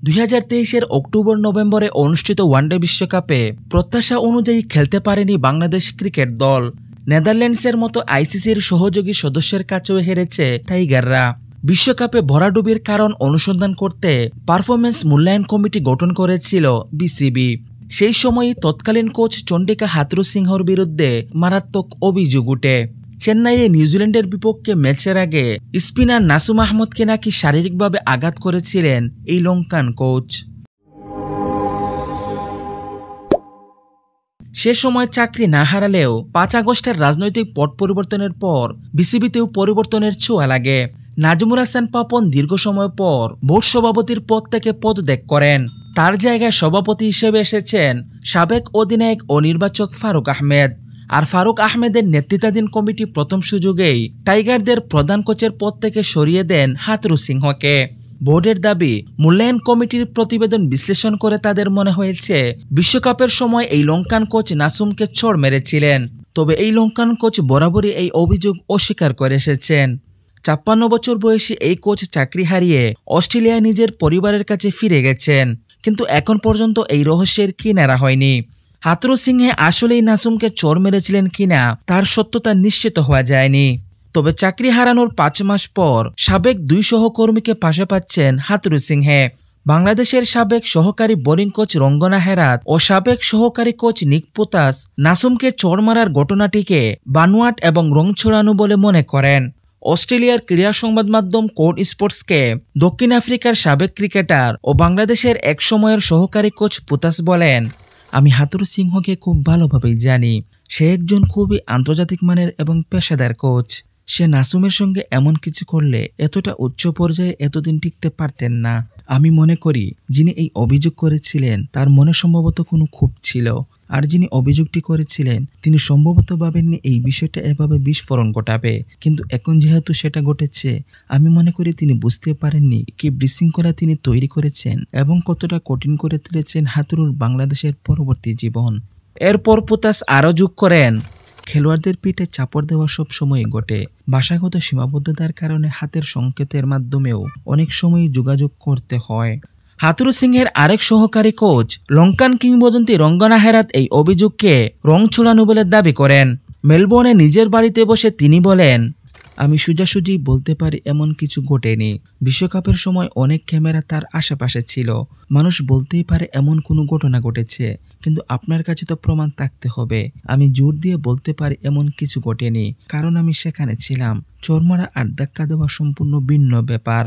2023-এর অক্টোবর-নভেম্বরে অনুষ্ঠিত ওয়ানডে বিশ্বকাপে প্রত্যাশা অনুযায়ী খেলতে পারেনি বাংলাদেশ ক্রিকেট দল। নেদারল্যান্ডসের মতো আইসিসির সহযোগী সদস্যের কাছেও হেরেছে টাইগাররা। বিশ্বকাপে ভরাডুবির কারণ অনুসন্ধান করতে পারফরমেন্স মূল্যায়ন কমিটি গঠন করেছিল বিসিবি। সেই সময়ই তৎকালীন কোচ চন্ডিকা হাথুরুসিংহর বিরুদ্ধে মারাত্মক অভিযোগ উঠে। চেন্নাইয়ে নিউজিল্যান্ডের বিপক্ষে ম্যাচের আগে স্পিনার নাসুম আহমদকে নাকি শারীরিকভাবে আঘাত করেছিলেন এই লঙ্কান কোচ। সে সময় চাকরি না হারালেও 5 আগস্টের রাজনৈতিক পট পরিবর্তনের পর বিসিবিতেও পরিবর্তনের ছোঁয়া লাগে। নাজমুল হাসান পাপন দীর্ঘ সময় পর বোর্ড সভাপতির পদ থেকে পদত্যাগ করেন। তার জায়গায় সভাপতি হিসেবে এসেছেন সাবেক অধিনায়ক ও নির্বাচক ফারুক আহমেদ। আর ফারুক আহমেদের নেতৃত্বাধীন কমিটি প্রথম সুযোগেই টাইগারদের প্রধান কোচের পদ থেকে সরিয়ে দেন হাথুরুসিংহকে। বোর্ডের দাবি, মূল্যায়ন কমিটির প্রতিবেদন বিশ্লেষণ করে তাদের মনে হয়েছে বিশ্বকাপের সময় এই লঙ্কান কোচ নাসুমকে চড় মেরেছিলেন। তবে এই লঙ্কান কোচ বরাবরই এই অভিযোগ অস্বীকার করে এসেছেন। 56 বছর বয়সী এই কোচ চাকরি হারিয়ে অস্ট্রেলিয়ায় নিজের পরিবারের কাছে ফিরে গেছেন, কিন্তু এখন পর্যন্ত এই রহস্যের কিনারা হয়নি। হাথুরুসিংহে আসলেই নাসুমকে চড় মেরেছিলেন কিনা তার সত্যতা নিশ্চিত হওয়া যায়নি। তবে চাকরি হারানোর 5 মাস পর সাবেক 2 সহকর্মীকে পাশে পাচ্ছেন হাথুরুসিংহে। বাংলাদেশের সাবেক সহকারী বোলিং কোচ রঙ্গনা হেরাত ও সাবেক সহকারী কোচ নিক পোতাস নাসুমকে চড় মারার ঘটনাটিকে বানোয়াট এবং রং ছড়ানো বলে মনে করেন। অস্ট্রেলিয়ার ক্রীড়া সংবাদ মাধ্যম কোড স্পোর্টসকে দক্ষিণ আফ্রিকার সাবেক ক্রিকেটার ও বাংলাদেশের এক সময়ের সহকারী কোচ পোতাস বলেন, আমি হাথুরুসিংহকে খুব ভালোভাবেই জানি। সে একজন খুবই আন্তর্জাতিক মানের এবং পেশাদার কোচ। সে নাসুমের সঙ্গে এমন কিছু করলে এতটা উচ্চ পর্যায়ে এতদিন টিকতে পারতেন না। আমি মনে করি যিনি এই অভিযোগ করেছিলেন তার মনে সম্ভবত কোনো ক্ষোভ ছিল, আর যিনি অভিযোগটি করেছিলেন তিনি সম্ভবত ভাবেননি এই বিষয়টা এভাবে বিস্ফোরণ ঘটাবে। কিন্তু এখন যেহেতু সেটা ঘটেছে, আমি মনে করি তিনি বুঝতে পারেননি কি বিশৃঙ্খলা তিনি তৈরি করেছেন এবং কতটা কঠিন করে তুলেছেন হাথুরুর বাংলাদেশের পরবর্তী জীবন। এরপর পোতাস আরও যোগ করেন, খেলোয়াড়দের পিঠে চাপড় দেওয়া সব সময়ই ঘটে। ভাষাগত সীমাবদ্ধতার কারণে হাতের সংকেতের মাধ্যমেও অনেক সময় যোগাযোগ করতে হয়। হাথুরুসিংহের আরেক সহকারী কোচ লঙ্কান কিংবদন্তি রঙ্গনা হেরাত এই অভিযোগকে রং ছড়ানো বলে দাবি করেন। মেলবোর্নে নিজের বাড়িতে বসে তিনি বলেন, আমি সোজাসুজি বলতে পারি এমন কিছু ঘটেনি। বিশ্বকাপের সময় অনেক ক্যামেরা তার আশেপাশে ছিল। মানুষ বলতেই পারে এমন কোনো ঘটনা ঘটেছে, কিন্তু আপনার কাছে তো প্রমাণ থাকতে হবে। আমি জোর দিয়ে বলতে পারি এমন কিছু ঘটেনি, কারণ আমি সেখানে ছিলাম। চড় মারা আর ধাক্কা দেওয়া সম্পূর্ণ ভিন্ন ব্যাপার।